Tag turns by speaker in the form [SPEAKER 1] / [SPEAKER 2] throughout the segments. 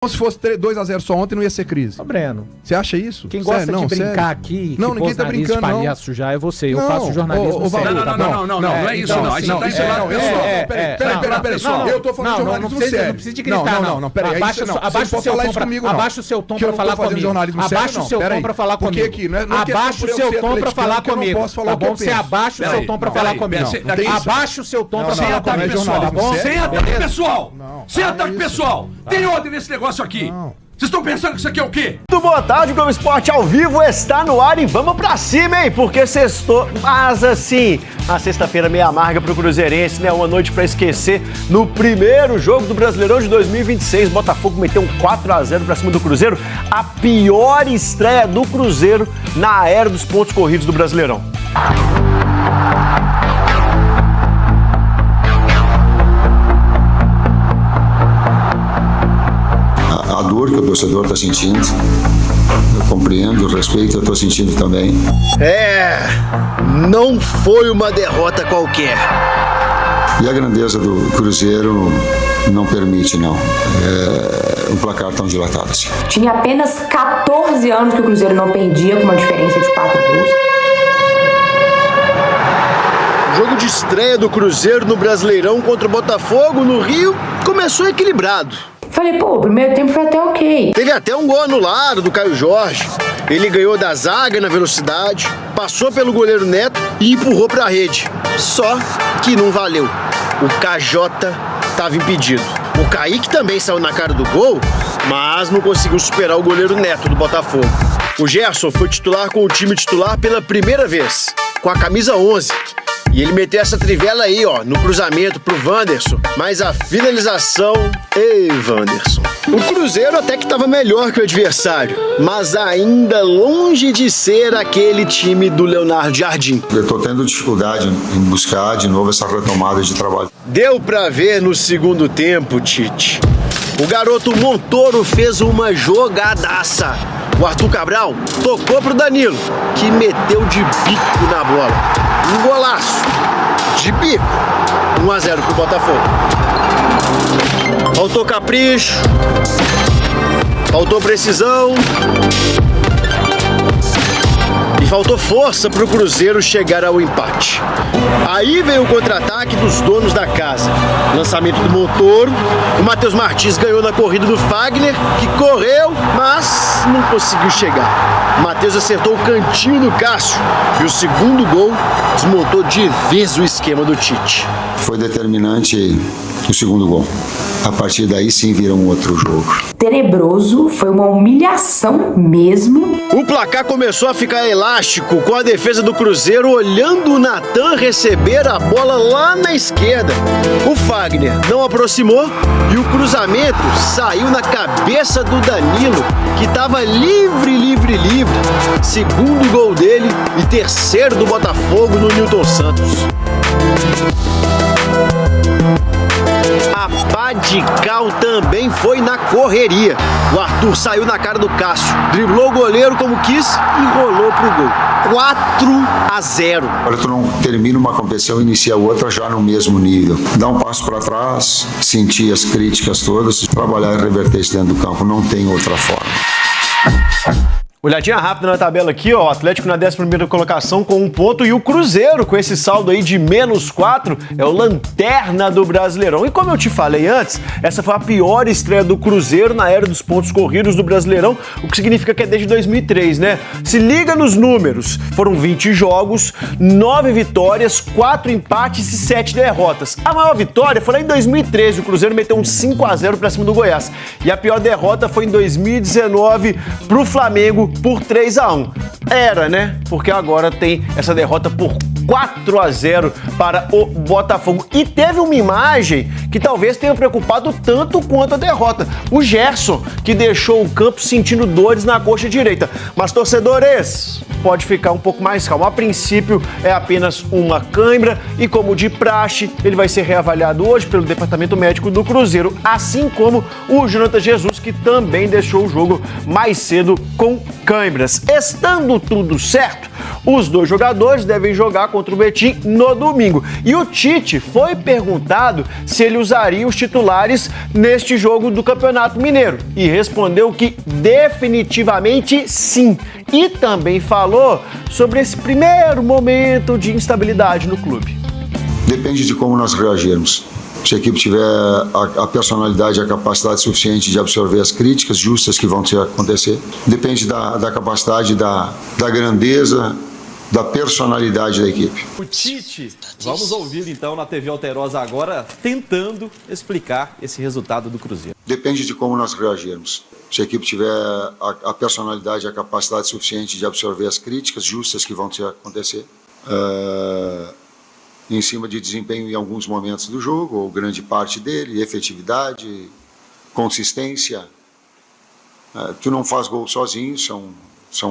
[SPEAKER 1] Se fosse 2-0 só ontem, não ia ser crise.
[SPEAKER 2] Ô, Breno,
[SPEAKER 1] você acha isso?
[SPEAKER 2] quem gosta
[SPEAKER 1] sério?
[SPEAKER 2] de brincar
[SPEAKER 1] sério?
[SPEAKER 2] aqui,
[SPEAKER 1] não, ninguém tá brincando,
[SPEAKER 2] palhaço já é você. Eu faço jornalismo sério.
[SPEAKER 3] Não, é isso, não. A gente tá ensinando pessoal.
[SPEAKER 1] Peraí. Eu tô falando de jornalismo sério.
[SPEAKER 2] Não precisa de gritar, não.
[SPEAKER 1] Peraí.
[SPEAKER 2] Abaixa o seu tom pra falar comigo. Abaixa o seu tom pra falar comigo. Abaixa o seu tom pra falar comigo. Tá bom? Você abaixa o seu tom pra falar comigo. Abaixa o seu tom pra falar comigo.
[SPEAKER 3] Sem ataque pessoal. Sem ataque pessoal. Tem ordem nesse negócio aqui. Vocês estão pensando que isso aqui é o quê?
[SPEAKER 4] Muito boa tarde, o Globo Esporte ao vivo está no ar e vamos pra cima, hein? Porque sextou, mas assim, a sexta-feira meio amarga pro cruzeirense, né? Uma noite pra esquecer. No primeiro jogo do Brasileirão de 2026, Botafogo meteu um 4-0 pra cima do Cruzeiro. A pior estreia do Cruzeiro na era dos pontos corridos do Brasileirão.
[SPEAKER 5] A dor que o torcedor está sentindo, eu compreendo, respeito, eu estou sentindo também.
[SPEAKER 4] Não foi uma derrota qualquer.
[SPEAKER 5] E a grandeza do Cruzeiro não permite, não. Um placar tão dilatado assim.
[SPEAKER 6] Tinha apenas 14 anos que o Cruzeiro não perdia, com uma diferença de 4 gols.
[SPEAKER 4] O jogo de estreia do Cruzeiro no Brasileirão contra o Botafogo no Rio começou equilibrado.
[SPEAKER 6] Falei, pô, o primeiro tempo foi até ok.
[SPEAKER 4] Teve até um gol anulado do Caio Jorge. Ele ganhou da zaga na velocidade, passou pelo goleiro Neto e empurrou pra rede. Só que não valeu. O KJ estava impedido. O Kaique também saiu na cara do gol, mas não conseguiu superar o goleiro Neto do Botafogo. O Gerson foi titular com o time titular pela primeira vez, com a camisa 11. E ele meteu essa trivela aí, ó, no cruzamento pro Wanderson. Mas a finalização... Ei, Wanderson. O Cruzeiro até que estava melhor que o adversário, mas ainda longe de ser aquele time do Leonardo Jardim.
[SPEAKER 5] Eu estou tendo dificuldade em buscar de novo essa retomada de trabalho.
[SPEAKER 4] Deu pra ver no segundo tempo, Tite. O garoto Montoro fez uma jogadaça. O Arthur Cabral tocou pro Danilo, que meteu de bico na bola. Um golaço de bico. 1-0 pro Botafogo. Faltou capricho. Faltou precisão. E faltou força pro Cruzeiro chegar ao empate. Aí veio o contra-ataque dos donos da casa. Lançamento do Montoro. O Matheus Martins ganhou na corrida do Fagner, que correu, mas não conseguiu chegar. O Matheus acertou o cantinho do Cássio. E o segundo gol desmontou de vez o esquema do Tite.
[SPEAKER 5] Foi determinante o segundo gol. A partir daí sim vira um outro jogo.
[SPEAKER 6] Tenebroso, foi uma humilhação mesmo.
[SPEAKER 4] O placar começou a ficar elástico com a defesa do Cruzeiro olhando o Natan receber a bola lá na esquerda. O Fagner não aproximou e o cruzamento saiu na cabeça do Danilo, que estava livre. Segundo gol dele e terceiro do Botafogo no Nilton Santos. A pá de cal também foi na correria. O Arthur saiu na cara do Cássio, driblou o goleiro como quis e rolou pro gol. 4-0.
[SPEAKER 5] Agora tu não termina uma competição e inicia outra já no mesmo nível. Dá um passo para trás, sentir as críticas todas, trabalhar e reverter isso dentro do campo. Não tem outra forma.
[SPEAKER 4] Olhadinha rápida na tabela aqui, ó, o Atlético na 11ª colocação com 1 ponto e o Cruzeiro com esse saldo aí de -4 é o lanterna do Brasileirão. E como eu te falei antes, essa foi a pior estreia do Cruzeiro na era dos pontos corridos do Brasileirão, o que significa que é desde 2003, né? Se liga nos números, foram 20 jogos, 9 vitórias, 4 empates e 7 derrotas. A maior vitória foi lá em 2013, o Cruzeiro meteu um 5-0 pra cima do Goiás. E a pior derrota foi em 2019 pro Flamengo, por 3-1. Era, né? Porque agora tem essa derrota por 4-0 para o Botafogo. E teve uma imagem que talvez tenha preocupado tanto quanto a derrota. O Gerson, que deixou o campo sentindo dores na coxa direita. Mas, torcedores, pode ficar um pouco mais calmo. A princípio é apenas uma cãibra e, como de praxe, ele vai ser reavaliado hoje pelo Departamento Médico do Cruzeiro, assim como o Jonathan Jesus, que também deixou o jogo mais cedo com cãibras. Estando tudo certo, os dois jogadores devem jogar contra o Betim no domingo. E o Tite foi perguntado se ele usaria os titulares neste jogo do Campeonato Mineiro e respondeu que definitivamente sim. E também falou sobre esse primeiro momento de instabilidade no clube.
[SPEAKER 5] Depende de como nós reagirmos. Se a equipe tiver a personalidade e a capacidade suficiente de absorver as críticas justas que vão acontecer, depende da capacidade, da grandeza, da personalidade da equipe.
[SPEAKER 7] O Tite, vamos ouvir então na TV Alterosa agora, tentando explicar esse resultado do Cruzeiro.
[SPEAKER 5] Depende de como nós reagirmos. Se a equipe tiver a personalidade e a capacidade suficiente de absorver as críticas justas que vão acontecer, em cima de desempenho em alguns momentos do jogo, ou grande parte dele, efetividade, consistência. Tu não faz gol sozinho, são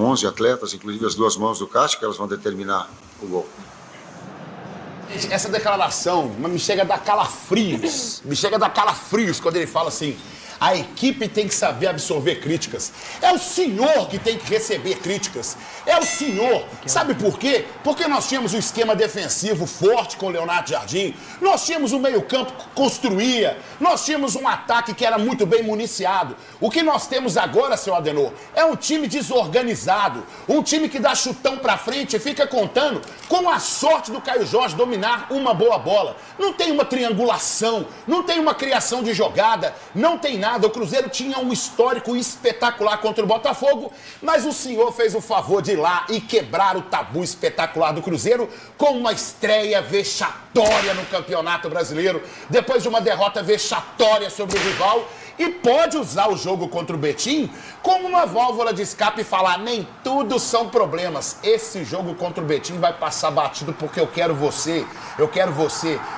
[SPEAKER 5] 11 atletas, inclusive as duas mãos do Cássio, que elas vão determinar o gol.
[SPEAKER 8] Essa declaração me chega a dar calafrios. Me chega a dar calafrios quando ele fala assim: a equipe tem que saber absorver críticas. É o senhor que tem que receber críticas. É o senhor. Sabe por quê? Porque nós tínhamos um esquema defensivo forte com o Leonardo Jardim. Nós tínhamos um meio-campo que construía. Nós tínhamos um ataque que era muito bem municiado. O que nós temos agora, seu Adenor, é um time desorganizado. Um time que dá chutão pra frente e fica contando com a sorte do Caio Jorge dominar uma boa bola. Não tem uma triangulação, não tem uma criação de jogada, não tem nada. O Cruzeiro tinha um histórico espetacular contra o Botafogo, mas o senhor fez o favor de ir lá e quebrar o tabu espetacular do Cruzeiro com uma estreia vexatória no Campeonato Brasileiro, depois de uma derrota vexatória sobre o rival, e pode usar o jogo contra o Betim como uma válvula de escape e falar: nem tudo são problemas. Esse jogo contra o Betim vai passar batido porque eu quero você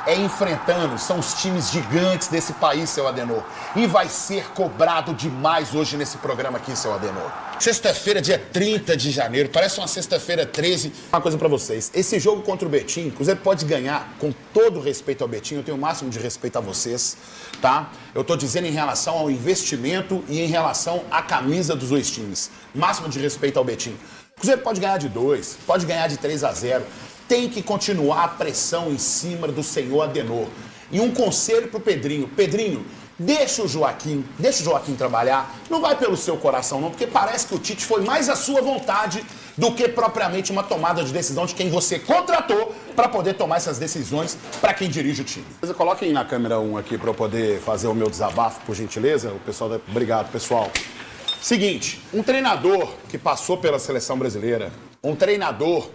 [SPEAKER 8] enfrentando. São os times gigantes desse país, seu Adenor. E vai ser cobrado demais hoje nesse programa aqui, seu Adenor. Sexta-feira, dia 30 de janeiro, parece uma sexta-feira 13. Uma coisa pra vocês, esse jogo contra o Betim, o Cruzeiro pode ganhar, com todo respeito ao Betim, eu tenho o máximo de respeito a vocês, tá? Eu tô dizendo em relação ao investimento e em relação à camisa dos dois times. Máximo de respeito ao Betim. O Cruzeiro pode ganhar de 2, pode ganhar de 3-0. Tem que continuar a pressão em cima do senhor Adenor. E um conselho pro Pedrinho. Pedrinho, deixa o Joaquim trabalhar. Não vai pelo seu coração, não, porque parece que o Tite foi mais a sua vontade do que propriamente uma tomada de decisão de quem você contratou para poder tomar essas decisões para quem dirige o time. Coloquem na câmera 1 aqui para eu poder fazer o meu desabafo, por gentileza. O pessoal, obrigado, pessoal. Seguinte, um treinador que passou pela seleção brasileira, um treinador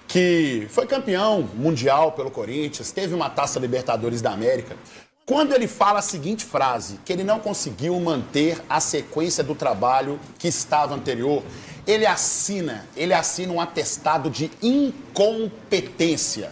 [SPEAKER 8] que foi campeão mundial pelo Corinthians, teve uma Taça Libertadores da América. Quando ele fala a seguinte frase, que ele não conseguiu manter a sequência do trabalho que estava anterior, ele assina um atestado de incompetência.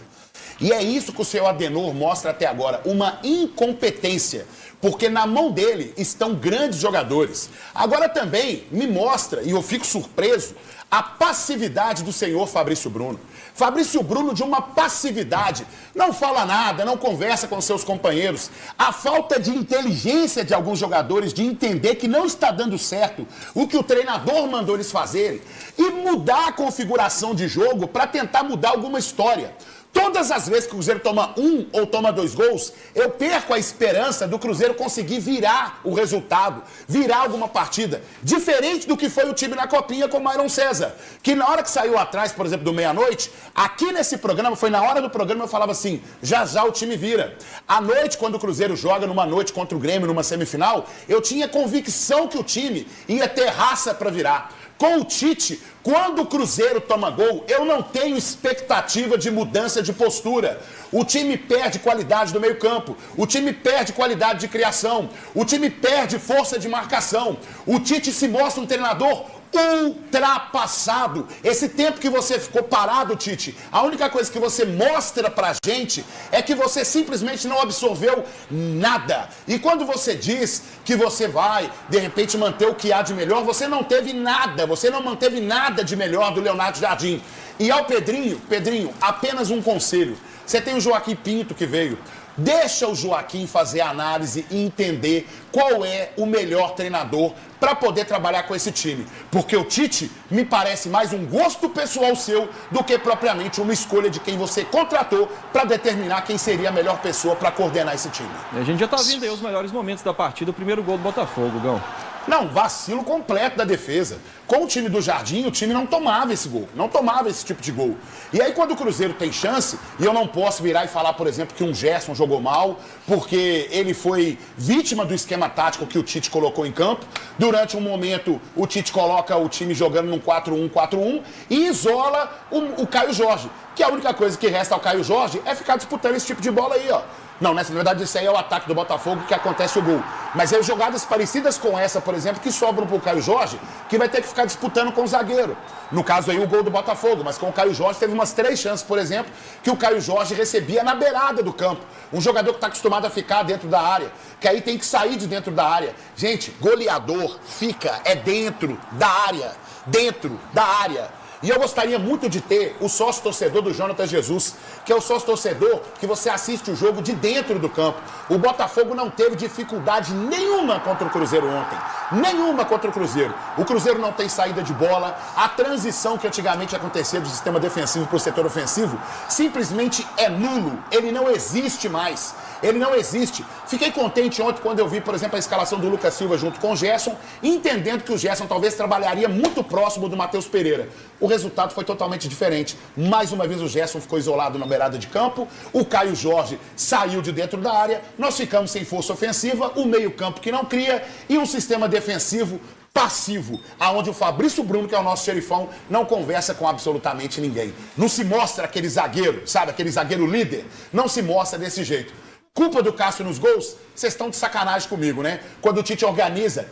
[SPEAKER 8] E é isso que o senhor Adenor mostra até agora, uma incompetência, porque na mão dele estão grandes jogadores. Agora também me mostra, e eu fico surpreso, a passividade do senhor Fabrício Bruno. Fabrício Bruno de uma passividade, não fala nada, não conversa com seus companheiros. A falta de inteligência de alguns jogadores de entender que não está dando certo o que o treinador mandou eles fazerem e mudar a configuração de jogo para tentar mudar alguma história. Todas as vezes que o Cruzeiro toma 1 ou toma 2 gols, eu perco a esperança do Cruzeiro conseguir virar o resultado, virar alguma partida. Diferente do que foi o time na Copinha com o Myron César, que na hora que saiu atrás, por exemplo, do meia-noite, aqui nesse programa, foi na hora do programa, eu falava assim, já o time vira. À noite, quando o Cruzeiro joga numa noite contra o Grêmio, numa semifinal, eu tinha convicção que o time ia ter raça para virar. Com o Tite, quando o Cruzeiro toma gol, eu não tenho expectativa de mudança de postura. O time perde qualidade do meio-campo, o time perde qualidade de criação, o time perde força de marcação. O Tite se mostra um treinador ultrapassado. Esse tempo que você ficou parado, Tite, a única coisa que você mostra pra gente é que você simplesmente não absorveu nada. E quando você diz que você vai, de repente, manter o que há de melhor, você não teve nada, você não manteve nada de melhor do Leonardo Jardim. E ao Pedrinho, apenas um conselho. Você tem o Joaquim Pinto que veio. Deixa o Joaquim fazer a análise e entender qual é o melhor treinador para poder trabalhar com esse time. Porque o Tite me parece mais um gosto pessoal seu do que propriamente uma escolha de quem você contratou para determinar quem seria a melhor pessoa para coordenar esse time.
[SPEAKER 7] A gente já tá vendo aí os melhores momentos da partida, o primeiro gol do Botafogo, Gão.
[SPEAKER 8] Não, vacilo completo da defesa. Com o time do Jardim, o time não tomava esse gol, não tomava esse tipo de gol. E aí quando o Cruzeiro tem chance, e eu não posso virar e falar, por exemplo, que um Gerson jogou mal, porque ele foi vítima do esquema tático que o Tite colocou em campo. Durante um momento, o Tite coloca o time jogando num 4-1-4-1 e isola o Caio Jorge, que a única coisa que resta ao Caio Jorge é ficar disputando esse tipo de bola aí, ó. Não, na verdade, isso aí é o ataque do Botafogo que acontece o gol. Mas é jogadas parecidas com essa, por exemplo, que sobram pro Caio Jorge, que vai ter que ficar disputando com o zagueiro. No caso aí, o gol do Botafogo. Mas com o Caio Jorge, teve umas 3 chances, por exemplo, que o Caio Jorge recebia na beirada do campo. Um jogador que está acostumado a ficar dentro da área, que aí tem que sair de dentro da área. Gente, goleador fica dentro da área. Dentro da área. E eu gostaria muito de ter o sócio-torcedor do Jonathan Jesus, que é o sócio-torcedor que você assiste o jogo de dentro do campo. O Botafogo não teve dificuldade nenhuma contra o Cruzeiro ontem. Nenhuma contra o Cruzeiro. O Cruzeiro não tem saída de bola. A transição que antigamente acontecia do sistema defensivo para o setor ofensivo simplesmente é nulo. Ele não existe mais. Ele não existe. Fiquei contente ontem quando eu vi, por exemplo, a escalação do Lucas Silva junto com o Gerson, entendendo que o Gerson talvez trabalharia muito próximo do Matheus Pereira. O resultado foi totalmente diferente. Mais uma vez o Gerson ficou isolado na beirada de campo, o Caio Jorge saiu de dentro da área, nós ficamos sem força ofensiva, o meio-campo que não cria e um sistema defensivo passivo, aonde o Fabrício Bruno, que é o nosso xerifão, não conversa com absolutamente ninguém. Não se mostra aquele zagueiro, sabe? Aquele zagueiro líder. Não se mostra desse jeito. Culpa do Cássio nos gols? Vocês estão de sacanagem comigo, né? Quando o Tite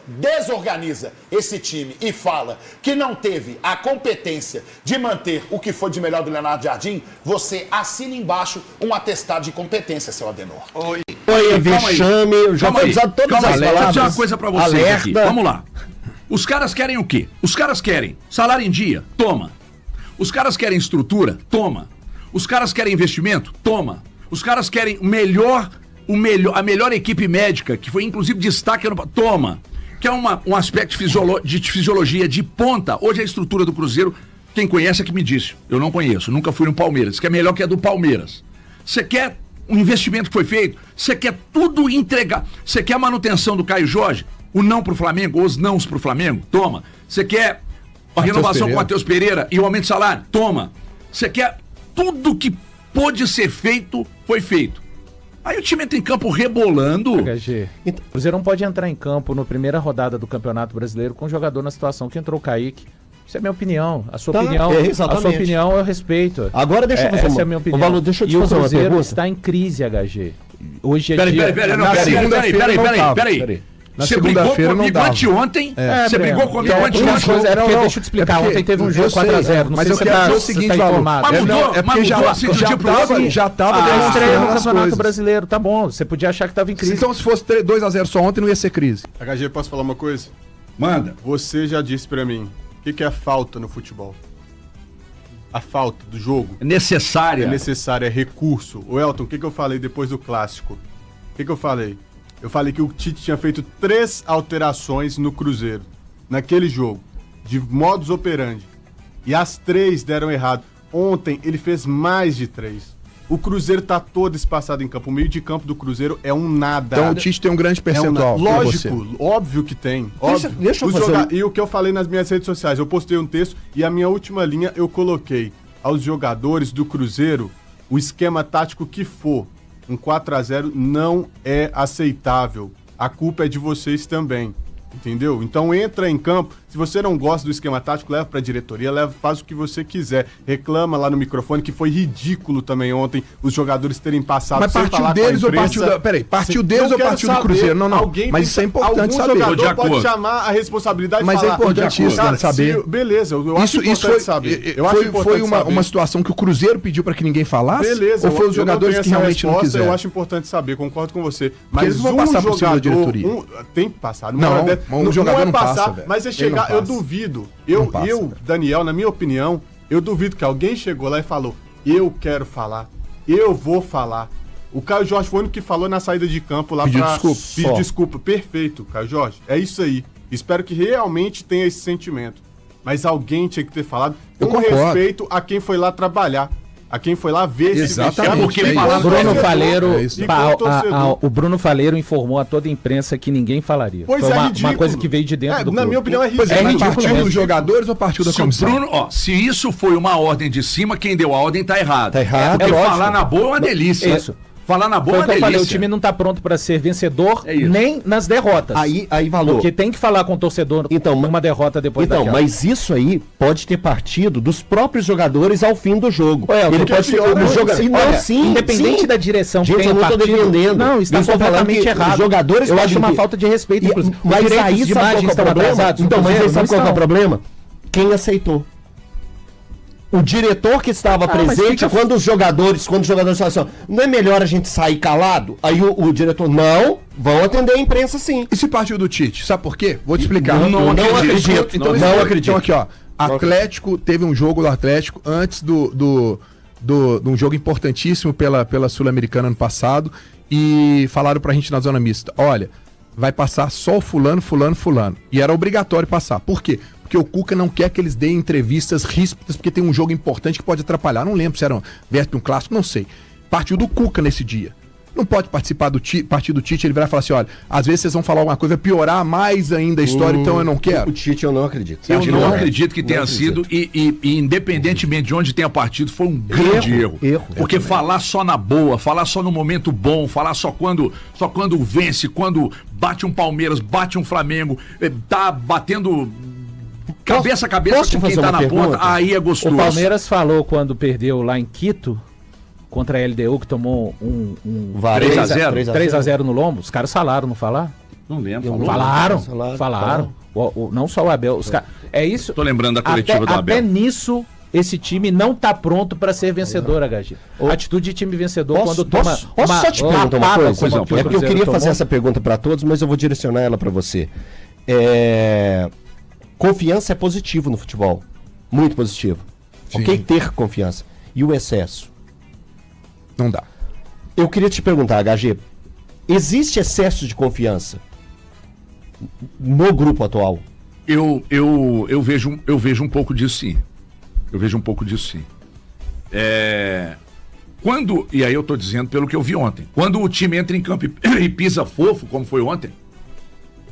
[SPEAKER 8] desorganiza esse time e fala que não teve a competência de manter o que foi de melhor do Leonardo Jardim, você assina embaixo um atestado de competência, seu Adenor.
[SPEAKER 3] Oi,
[SPEAKER 1] vexame, já foi usado todas as palavras.
[SPEAKER 3] Deixa eu dizer uma coisa pra vocês aqui. Vamos lá. Os caras querem o quê? Os caras querem salário em dia? Toma. Os caras querem estrutura? Toma. Os caras querem investimento? Toma. Os caras querem a melhor equipe médica, que foi inclusive destaque ano... Toma. Que é um aspecto de fisiologia de ponta. Hoje a estrutura do Cruzeiro, quem conhece é que me disse. Eu não conheço, nunca fui no Palmeiras. Que é melhor que a do Palmeiras. Você quer um investimento que foi feito? Você quer tudo entregar? Você quer a manutenção do Caio Jorge? O não pro Flamengo, os nãos pro Flamengo? Toma. Você quer a renovação com o Matheus Pereira e o aumento de salário? Toma. Você quer tudo que pôde ser feito, foi feito. Aí o time entra em campo rebolando.
[SPEAKER 2] HG. O Cruzeiro não pode entrar em campo na primeira rodada do Campeonato Brasileiro com um jogador na situação que entrou o Kaique. Isso é minha opinião. A sua opinião, a sua opinião eu respeito.
[SPEAKER 1] Agora deixa eu fazer
[SPEAKER 2] essa é a minha opinião.
[SPEAKER 1] Valor, deixa eu te fazer uma pergunta. O Cruzeiro
[SPEAKER 2] está em crise, HG. Hoje é
[SPEAKER 3] Peraí. Você brigou comigo anteontem. Você brigou comigo anteontem.
[SPEAKER 2] Deixa eu te explicar. Ontem teve um jogo 4-0.
[SPEAKER 1] Mas eu quero dizer o seguinte, Valor.
[SPEAKER 3] Mas mudou
[SPEAKER 1] já estava demonstrando
[SPEAKER 2] no Campeonato Brasileiro. Tá bom, você podia achar que estava em crise.
[SPEAKER 1] Então se fosse 2-0 só ontem, não ia ser crise.
[SPEAKER 9] HG, posso falar uma coisa?
[SPEAKER 3] Manda.
[SPEAKER 9] Você já disse pra mim o que é falta no futebol. A falta do jogo.
[SPEAKER 3] É necessária.
[SPEAKER 9] É recurso. O Elton, o que eu falei depois do Clássico? O que eu falei? Eu falei que o Tite tinha feito 3 alterações no Cruzeiro, naquele jogo, de modus operandi. E as 3 deram errado. Ontem ele fez mais de 3. O Cruzeiro tá todo espaçado em campo. O meio de campo do Cruzeiro é um nada.
[SPEAKER 1] Então o Tite tem um grande percentual.
[SPEAKER 9] Lógico, óbvio que tem. Óbvio.
[SPEAKER 1] Deixa eu fazer...
[SPEAKER 9] E o que eu falei nas minhas redes sociais, eu postei um texto e a minha última linha eu coloquei aos jogadores do Cruzeiro o esquema tático que for. Um 4-0 não é aceitável. A culpa é de vocês também. Entendeu? Então entra em campo. Se você não gosta do esquema tático, leva pra diretoria, faz o que você quiser. Reclama lá no microfone, que foi ridículo também ontem os jogadores terem passado.
[SPEAKER 1] Mas partiu deles ou partiu da... Peraí, partiu deles ou partiu do Cruzeiro? Não. Mas isso é importante saber.
[SPEAKER 9] Algum jogador pode chamar a responsabilidade
[SPEAKER 1] e falar. Mas é importante isso, cara, saber.
[SPEAKER 9] Beleza, eu acho importante saber.
[SPEAKER 1] Foi uma situação que o Cruzeiro pediu pra que ninguém falasse?
[SPEAKER 9] Beleza.
[SPEAKER 1] Ou foi os jogadores que realmente não quiseram?
[SPEAKER 9] Eu acho importante saber, concordo com você. Mas
[SPEAKER 1] eles vão passar por cima da diretoria.
[SPEAKER 9] Tem que passar.
[SPEAKER 1] Não, o jogador não passa, velho.
[SPEAKER 9] Mas é chegar, eu duvido. Daniel, na minha opinião, eu duvido que alguém chegou lá e falou: eu quero falar, eu vou falar. O Caio Jorge foi o único que falou na saída de campo lá pra pedir desculpa. Perfeito, Caio Jorge. É isso aí. Espero que realmente tenha esse sentimento. Mas alguém tinha que ter falado com respeito a quem foi lá trabalhar. A quem foi lá ver
[SPEAKER 1] esse vestiário.
[SPEAKER 2] O Bruno Faleiro informou a toda a imprensa que ninguém falaria.
[SPEAKER 9] Pois
[SPEAKER 2] foi
[SPEAKER 9] uma
[SPEAKER 2] coisa que veio de dentro do
[SPEAKER 9] Na
[SPEAKER 2] clube.
[SPEAKER 9] minha opinião é ridículo.
[SPEAKER 1] Mas partiu dos jogadores ou partiu da comissão?
[SPEAKER 3] Se isso foi uma ordem de cima, quem deu a ordem tá errado.
[SPEAKER 2] Tá errado.
[SPEAKER 3] Porque falar na boa é uma delícia.
[SPEAKER 2] Isso.
[SPEAKER 3] Falar na boa é uma delícia.
[SPEAKER 2] Falei, o time não tá pronto pra ser vencedor nem nas derrotas.
[SPEAKER 10] Aí valor.
[SPEAKER 2] Porque tem que falar com o torcedor numa derrota depois daquela.
[SPEAKER 10] Mas isso aí pode ter partido dos próprios jogadores ao fim do jogo.
[SPEAKER 2] Ele pode ter independente da direção que tem
[SPEAKER 10] defendendo.
[SPEAKER 2] Não, está completamente errado.
[SPEAKER 10] Os jogadores
[SPEAKER 2] eu acho uma falta de respeito, inclusive.
[SPEAKER 10] Mas aí sabe qual é o problema? Então, mas aí sabe qual é o problema? Quem aceitou? O diretor que estava presente quando os jogadores falaram assim, não é melhor a gente sair calado? Aí o diretor, não, vão atender a imprensa sim.
[SPEAKER 1] E se partiu do Tite? Sabe por quê? Vou te explicar.
[SPEAKER 10] Não acredito.
[SPEAKER 1] Não acredito. Então aqui, ó, Atlético, teve um jogo do Atlético antes de um jogo importantíssimo pela Sul-Americana ano passado e falaram pra gente na zona mista, olha, vai passar só o fulano. E era obrigatório passar. Por quê? Porque o Cuca não quer que eles deem entrevistas ríspidas, porque tem um jogo importante que pode atrapalhar. Não lembro se era perto de um clássico, não sei. Partiu do Cuca nesse dia. Não pode participar do partir do Tite, ele vai falar assim, olha, às vezes vocês vão falar alguma coisa, piorar mais ainda a história, então eu não quero.
[SPEAKER 10] O Tite eu não acredito.
[SPEAKER 3] Eu não acredito que tenha sido, e independentemente de onde tenha partido, foi um grande erro. Porque falar só na boa, falar só no momento bom, falar só quando vence, quando bate um Palmeiras, bate um Flamengo, tá batendo... Cabeça a cabeça com quem tá na ponta, aí é gostoso.
[SPEAKER 2] O Palmeiras falou quando perdeu lá em Quito, contra a LDU, que tomou um 3x0 no lombo. Os caras falaram, não falaram?
[SPEAKER 3] Não lembro.
[SPEAKER 2] Falaram. Não só o Abel. É isso.
[SPEAKER 3] Tô lembrando da coletiva do Abel.
[SPEAKER 2] Até nisso, esse time não tá pronto pra ser vencedor, HG. Atitude de time vencedor quando toma.
[SPEAKER 10] Posso só te perguntar uma coisa? É porque eu queria fazer essa pergunta pra todos, mas eu vou direcionar ela pra você. Confiança é positivo no futebol. Muito positivo. Sim. Ok? Ter confiança. E o excesso?
[SPEAKER 1] Não dá.
[SPEAKER 10] Eu queria te perguntar, HG, existe excesso de confiança no grupo atual?
[SPEAKER 3] Eu vejo um pouco disso sim. E aí eu tô dizendo pelo que eu vi ontem. Quando o time entra em campo e pisa fofo, como foi ontem,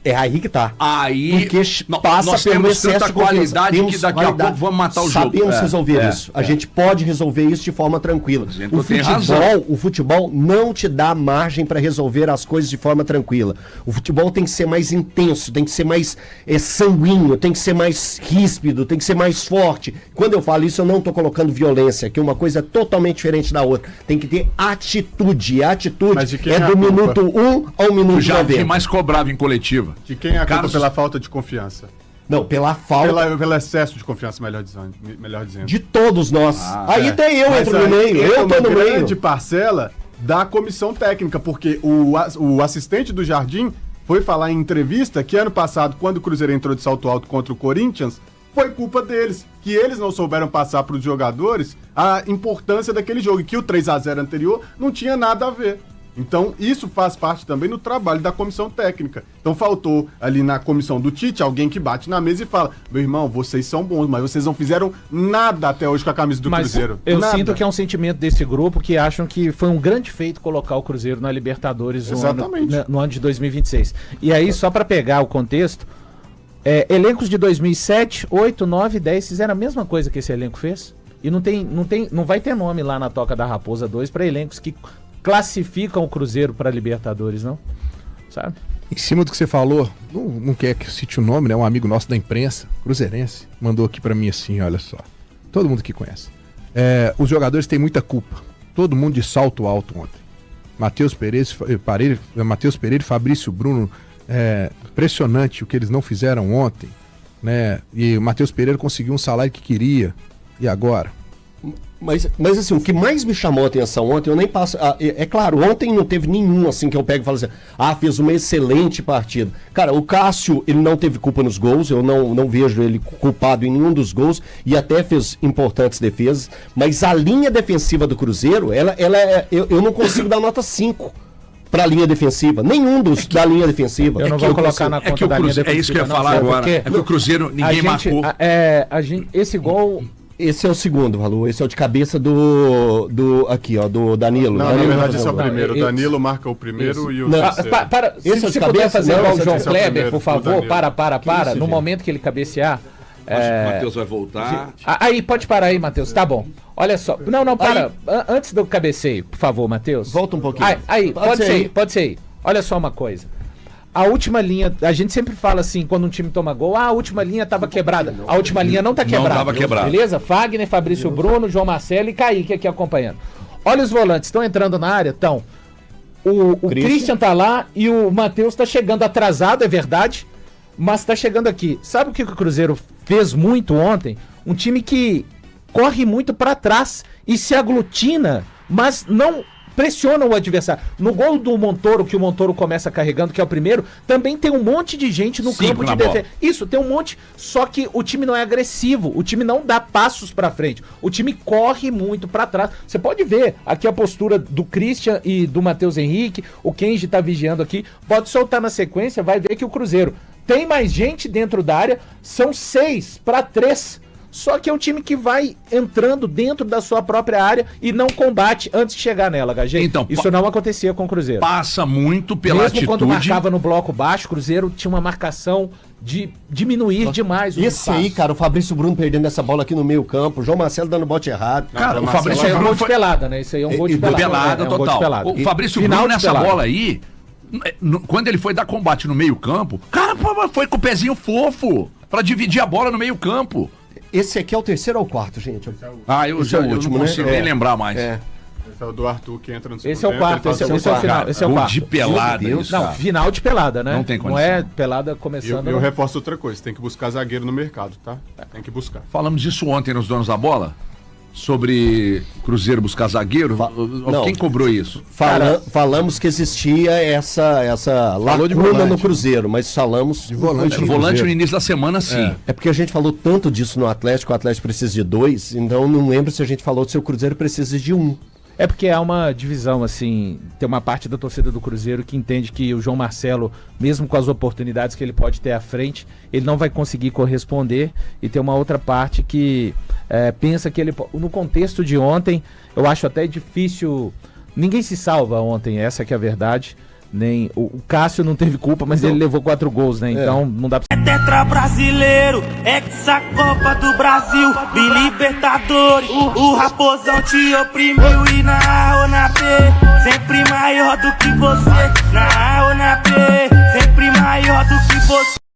[SPEAKER 10] é aí que tá.
[SPEAKER 3] Aí
[SPEAKER 10] porque passa
[SPEAKER 3] nós
[SPEAKER 10] pelo
[SPEAKER 3] temos
[SPEAKER 10] excesso
[SPEAKER 3] tanta
[SPEAKER 10] de
[SPEAKER 3] qualidade que daqui a pouco vamos matar o jogo.
[SPEAKER 10] Sabemos resolver isso. A gente pode resolver isso de forma tranquila. O futebol não te dá margem para resolver as coisas de forma tranquila. O futebol tem que ser mais intenso, tem que ser mais sanguíneo, tem que ser mais ríspido, tem que ser mais forte. Quando eu falo isso, eu não tô colocando violência, que uma coisa é totalmente diferente da outra. Tem que ter atitude. A atitude é do minuto 1 ao minuto 90.
[SPEAKER 3] Quem mais cobrava em coletiva?
[SPEAKER 9] De quem é a culpa pela falta de confiança?
[SPEAKER 10] Não, pela falta...
[SPEAKER 9] Pelo excesso de confiança, melhor dizendo.
[SPEAKER 10] De todos nós. Aí até eu entro no meio. Eu tô no meio.
[SPEAKER 9] Grande parcela da comissão técnica, porque o assistente do Jardim foi falar em entrevista que ano passado, quando o Cruzeiro entrou de salto alto contra o Corinthians, foi culpa deles, que eles não souberam passar para os jogadores a importância daquele jogo, e que o 3x0 anterior não tinha nada a ver. Então, isso faz parte também do trabalho da comissão técnica. Então, faltou ali na comissão do Tite alguém que bate na mesa e fala: meu irmão, vocês são bons, mas vocês não fizeram nada até hoje com a camisa do Cruzeiro.
[SPEAKER 2] Eu sinto que é um sentimento desse grupo que acham que foi um grande feito colocar o Cruzeiro na Libertadores no ano de 2026. E aí, só para pegar o contexto, elencos de 2007, 8, 9, 10 fizeram a mesma coisa que esse elenco fez. E não vai ter nome lá na Toca da Raposa 2 para elencos que classificam o Cruzeiro para Libertadores, não? Sabe?
[SPEAKER 1] Em cima do que você falou, não quer que eu cite o nome, né? Um amigo nosso da imprensa, cruzeirense, mandou aqui pra mim assim, olha só. Todo mundo que conhece. Os jogadores têm muita culpa. Todo mundo de salto alto ontem. Matheus Pereira e Fabrício Bruno, impressionante o que eles não fizeram ontem, né? E o Matheus Pereira conseguiu um salário que queria. E agora?
[SPEAKER 10] Mas assim, o que mais me chamou a atenção ontem, eu nem passo... É claro, ontem não teve nenhum assim que eu pego e falo assim, fez uma excelente partida. Cara, o Cássio, ele não teve culpa nos gols, eu não vejo ele culpado em nenhum dos gols, e até fez importantes defesas, mas a linha defensiva do Cruzeiro, eu não consigo dar nota 5 para a linha defensiva, nenhum da linha defensiva.
[SPEAKER 2] Eu não vou colocar na conta da linha defensiva.
[SPEAKER 3] É isso que eu ia falar agora, é que o Cruzeiro ninguém marcou.
[SPEAKER 10] Esse gol... Esse é o segundo, Valu. Esse é o de cabeça do Danilo.
[SPEAKER 9] Não, na verdade esse é o primeiro. O Danilo marca o primeiro e o terceiro.
[SPEAKER 2] Esse se puder fazer igual o João Kleber, por favor, para. No momento que ele cabecear...
[SPEAKER 3] O Matheus vai voltar.
[SPEAKER 2] Aí, pode parar aí, Matheus. Tá bom. Olha só. Não, para. Antes do cabeceio, por favor, Matheus.
[SPEAKER 10] Volta um pouquinho.
[SPEAKER 2] Aí, pode ser aí. Olha só uma coisa. A última linha, a gente sempre fala assim, quando um time toma gol, a última linha tava quebrada. A última linha não tá quebrada.
[SPEAKER 3] Não tava quebrada.
[SPEAKER 2] Beleza? Fagner, Fabrício Bruno, João Marcelo e Kaique aqui acompanhando. Olha os volantes, estão entrando na área? Então, o Christian tá lá e o Matheus tá chegando atrasado, é verdade, mas tá chegando aqui. Sabe o que o Cruzeiro fez muito ontem? Um time que corre muito para trás e se aglutina, mas não... pressiona o adversário. No gol do Montoro, que o Montoro começa carregando, que é o primeiro, também tem um monte de gente no campo de defesa. Isso, tem um monte, só que o time não é agressivo, o time não dá passos pra frente, o time corre muito pra trás. Você pode ver aqui a postura do Christian e do Matheus Henrique, o Kenji tá vigiando aqui, pode soltar na sequência, vai ver que o Cruzeiro tem mais gente dentro da área, são 6-3. Só que é um time que vai entrando dentro da sua própria área e não combate antes de chegar nela, HG.
[SPEAKER 3] Então,
[SPEAKER 2] isso não acontecia com o Cruzeiro.
[SPEAKER 3] Passa muito pela
[SPEAKER 2] Mesmo
[SPEAKER 3] atitude.
[SPEAKER 2] Quando marcava no bloco baixo, o Cruzeiro tinha uma marcação de diminuir demais.
[SPEAKER 10] Esse aí, cara, o Fabrício Bruno perdendo essa bola aqui no meio campo, o João Marcelo dando bote errado.
[SPEAKER 3] Cara,
[SPEAKER 2] o Fabrício Bruno é um gol de pelada, né? Isso aí é um gol de pelada.
[SPEAKER 3] Pelada, total. O Fabrício Bruno nessa bola aí, quando ele foi dar combate no meio campo, cara, foi com o pezinho fofo pra dividir a bola no meio campo.
[SPEAKER 10] Esse aqui é o terceiro ou o quarto, gente?
[SPEAKER 3] Eu não consigo nem lembrar mais.
[SPEAKER 9] Esse é o do Arthur que entra no segundo
[SPEAKER 2] Esse é o quarto, esse é o final. Esse é o quarto.
[SPEAKER 3] De pelada.
[SPEAKER 2] Não, final de pelada, né?
[SPEAKER 3] Não tem condição.
[SPEAKER 2] Não é pelada começando.
[SPEAKER 9] Eu reforço outra coisa, tem que buscar zagueiro no mercado, tá? Tem que buscar.
[SPEAKER 3] Falamos disso ontem nos Donos da Bola? Sobre Cruzeiro buscar zagueiro? Quem cobrou isso?
[SPEAKER 10] Falamos que existia essa lacuna no Cruzeiro, mas falamos
[SPEAKER 3] de volante. Volante no início da semana, sim.
[SPEAKER 10] É porque a gente falou tanto disso no Atlético, o Atlético precisa de 2, então não lembro se a gente falou se o Cruzeiro precisa de 1.
[SPEAKER 2] É porque há uma divisão, assim, tem uma parte da torcida do Cruzeiro que entende que o João Marcelo, mesmo com as oportunidades que ele pode ter à frente, ele não vai conseguir corresponder, e tem uma outra parte que pensa que ele, no contexto de ontem, eu acho até difícil, ninguém se salva ontem, essa que é a verdade, nem o Cássio não teve culpa, mas ele levou 4 gols, né? Então não dá pra...
[SPEAKER 11] É tetra brasileiro, Copa do Brasil, Libertadores. O Raposão te oprimiu e na A ou na B, sempre maior do que você. Na A ou na B, sempre maior do que você.